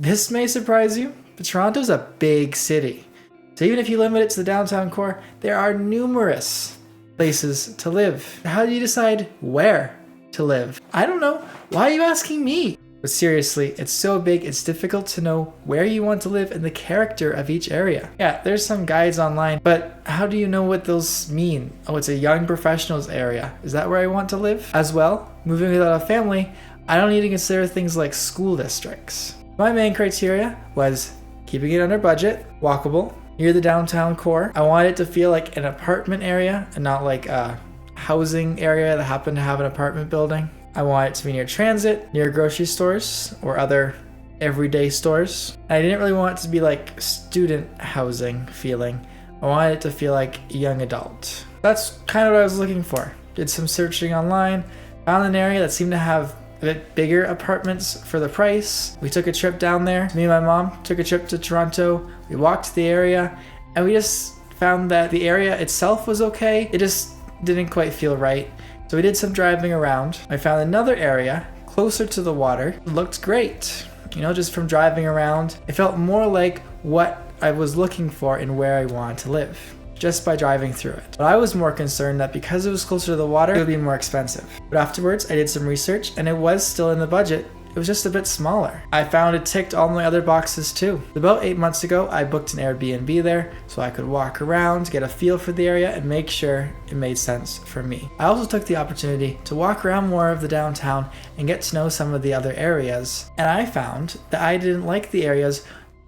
This may surprise you, but Toronto's a big city. So even if you limit it to the downtown core, there are numerous places to live. How do you decide where to live? I don't know. Why are you asking me? But seriously, it's so big, it's difficult to know where you want to live and the character of each area. Yeah, there's some guides online, but how do you know what those mean? Oh, it's a young professionals area. Is that where I want to live? As well, moving without a family, I don't need to consider things like school districts. My main criteria was keeping it under budget, walkable, near the downtown core. I wanted it to feel like an apartment area and not like a housing area that happened to have an apartment building. I want it to be near transit, near grocery stores or other everyday stores. I didn't really want it to be like student housing feeling. I wanted it to feel like young adult. That's kind of what I was looking for. Did some searching online, found an area that seemed to have a bit bigger apartments for the price. We took a trip down there. Me and my mom took a trip to Toronto. We walked to the area and we just found that the area itself was okay. It just didn't quite feel right. So we did some driving around. I found another area closer to the water. It looked great. You know, just from driving around, it felt more like what I was looking for and where I wanted to live, just by driving through it. But I was more concerned that because it was closer to the water, it would be more expensive. But afterwards, I did some research and it was still in the budget. It was just a bit smaller. I found it ticked all my other boxes too. About 8 months ago, I booked an Airbnb there so I could walk around, get a feel for the area, and make sure it made sense for me. I also took the opportunity to walk around more of the downtown and get to know some of the other areas. And I found that I didn't like the areas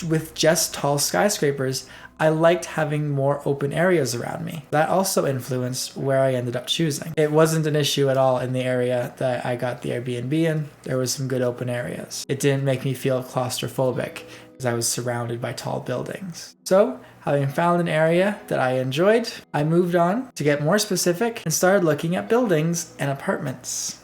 with just tall skyscrapers. I liked having more open areas around me. That also influenced where I ended up choosing. It wasn't an issue at all in the area that I got the Airbnb in. There was some good open areas. It didn't make me feel claustrophobic because I was surrounded by tall buildings. So, having found an area that I enjoyed, I moved on to get more specific and started looking at buildings and apartments.